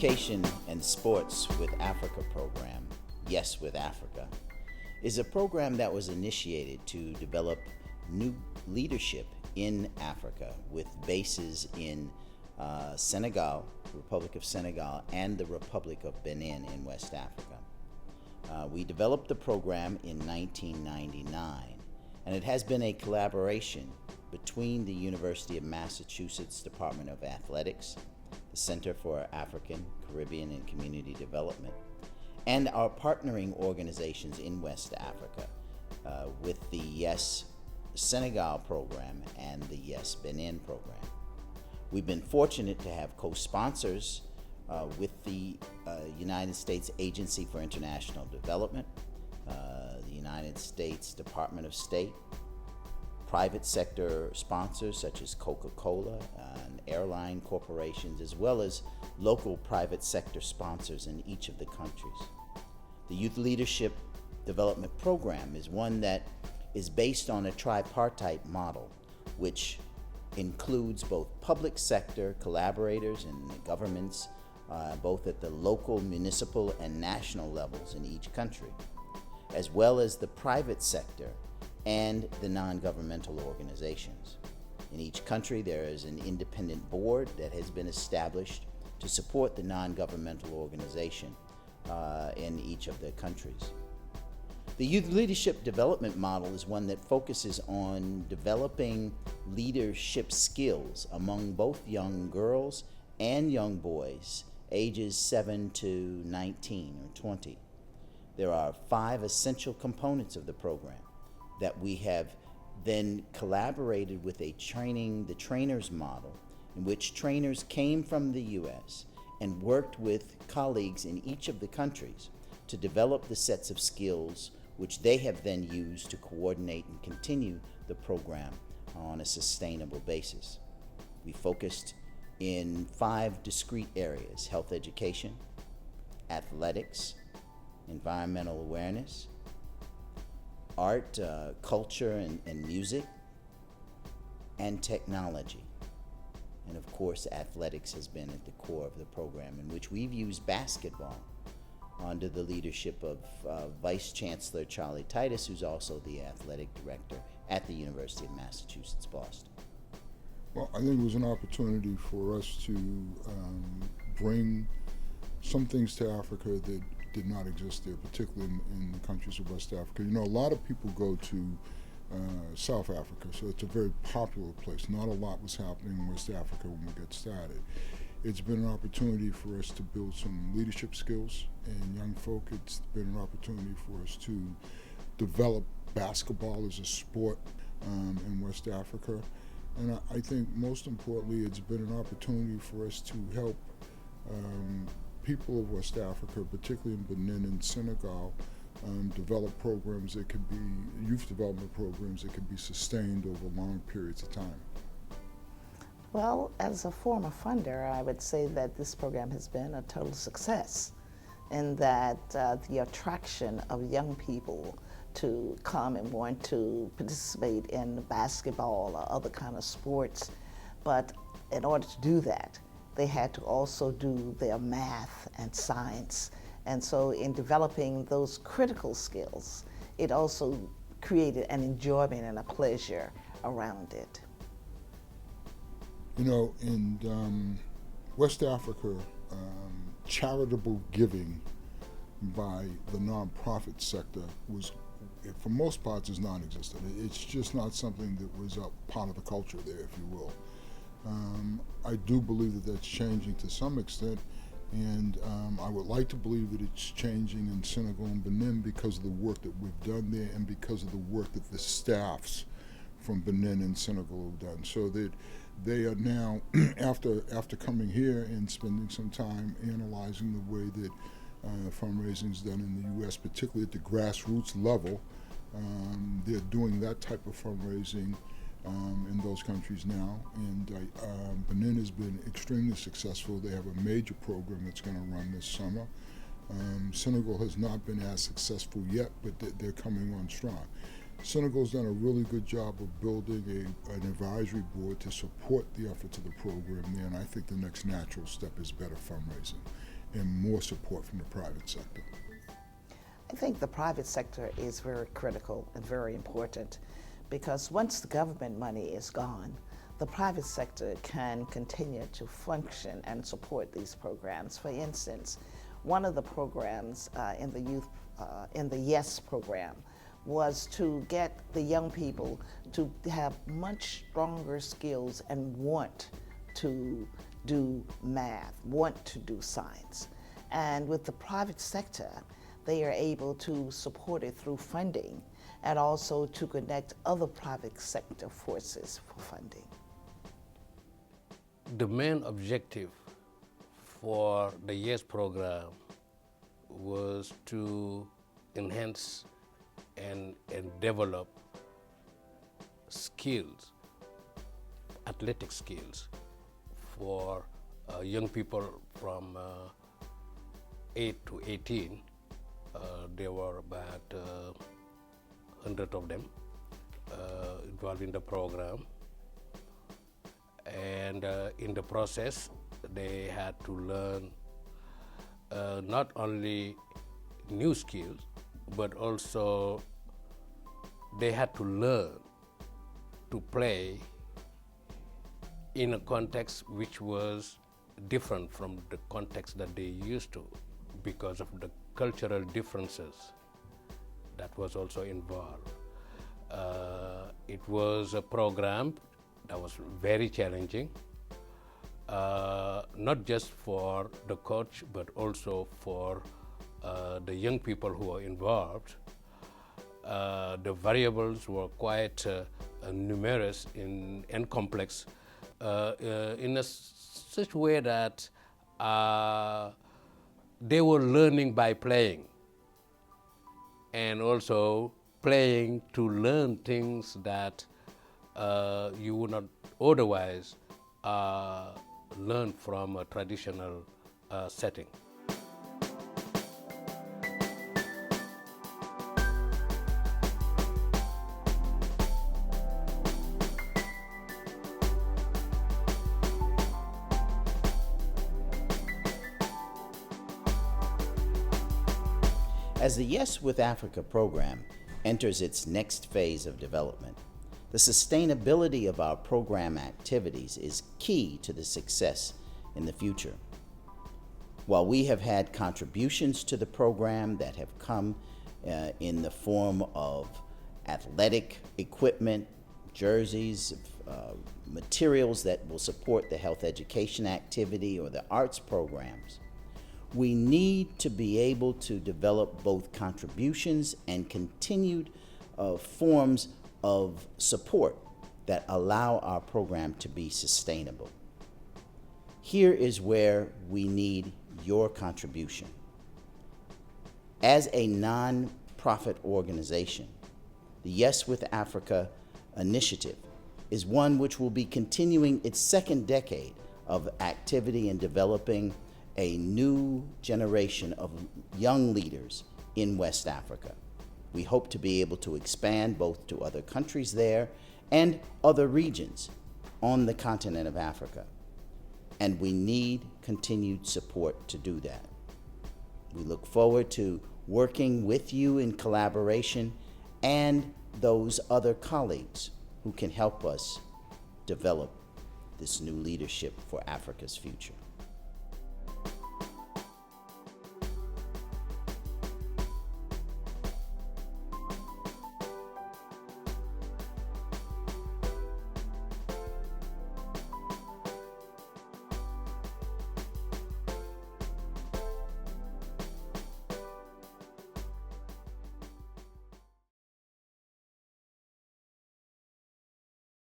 Education and Sports with Africa program, Yes with Africa, is a program that was initiated to develop new leadership in Africa with bases in Senegal, the Republic of Senegal, and the Republic of Benin in West Africa. We developed the program in 1999, and it has been a collaboration between the University of Massachusetts Department of Athletics, the Center for African, Caribbean, and Community Development, and our partnering organizations in West Africa with the Yes Senegal program and the Yes Benin program. We've been fortunate to have co-sponsors with the United States Agency for International Development, the United States Department of State, private sector sponsors such as Coca-Cola and airline corporations, as well as local private sector sponsors in each of the countries. The Youth Leadership Development Program is one that is based on a tripartite model, which includes both public sector collaborators and governments, both at the local, municipal, and national levels in each country, as well as the private sector and the non-governmental organizations. In each country, there is an independent board that has been established to support the non-governmental organization in each of the countries. The Youth Leadership Development Model is one that focuses on developing leadership skills among both young girls and young boys ages 7 to 19 or 20. There are 5 essential components of the program that we have then collaborated with the trainers model, in which trainers came from the U.S. and worked with colleagues in each of the countries to develop the sets of skills which they have then used to coordinate and continue the program on a sustainable basis. We focused in 5 discrete areas: health education, athletics, environmental awareness, art, culture and music, and technology. And of course, athletics has been at the core of the program, in which we've used basketball under the leadership of Vice Chancellor Charlie Titus, who's also the athletic director at the University of Massachusetts, Boston. Well, I think it was an opportunity for us to bring some things to Africa that did not exist there, particularly in the countries of West Africa. You know, a lot of people go to South Africa, so it's a very popular place. Not a lot was happening in West Africa when we got started. It's been an opportunity for us to build some leadership skills in young folk. It's been an opportunity for us to develop basketball as a sport in West Africa. And I think most importantly, it's been an opportunity for us to help people of West Africa, particularly in Benin and Senegal, develop programs that could be youth development programs that could be sustained over long periods of time. Well, as a former funder, I would say that this program has been a total success, in that the attraction of young people to come and want to participate in basketball or other kind of sports. But in order to do that, they had to also do their math and science. And so in developing those critical skills, it also created an enjoyment and a pleasure around it. You know, in West Africa, charitable giving by the nonprofit sector was, for most parts, is non-existent. It's just not something that was a part of the culture there, if you will. I do believe that that's changing to some extent, and I would like to believe that it's changing in Senegal and Benin because of the work that we've done there and because of the work that the staffs from Benin and Senegal have done. So that they are now, after coming here and spending some time analyzing the way that fundraising is done in the U.S., particularly at the grassroots level, they're doing that type of fundraising in those countries now. And Benin has been extremely successful. They have a major program that's going to run this summer. Senegal has not been as successful yet, but they're coming on strong. Senegal's done a really good job of building an advisory board to support the efforts of the program there, and I think the next natural step is better fundraising. and more support from the private sector? I think the private sector is very critical and very important because once the government money is gone, the private sector can continue to function and support these programs. For instance, one of the programs in the youth, in the YES program, was to get the young people to have much stronger skills and want to do math, want to do science. And with the private sector, they are able to support it through funding and also to connect other private sector forces for funding. The main objective for the YES program was to enhance and develop skills, athletic skills for young people from 8 to 18. There were about 100 of them involved in the program. And in the process, they had to learn not only new skills, but also they had to learn to play in a context which was different from the context that they used to because of the cultural differences that was also involved. It was a program that was very challenging, not just for the coach, but also for the young people who are involved. The variables were quite numerous and complex in such way that they were learning by playing and also playing to learn things that you would not otherwise learn from a traditional setting. As the Yes with Africa program enters its next phase of development, the sustainability of our program activities is key to the success in the future. While we have had contributions to the program that have come in the form of athletic equipment, jerseys, materials that will support the health education activity or the arts programs, we need to be able to develop both contributions and continued forms of support that allow our program to be sustainable. Here is where we need your contribution. As a non-profit organization, the Yes with Africa initiative is one which will be continuing its second decade of activity in developing a new generation of young leaders in West Africa. We hope to be able to expand both to other countries there and other regions on the continent of Africa. And we need continued support to do that. We look forward to working with you in collaboration and those other colleagues who can help us develop this new leadership for Africa's future.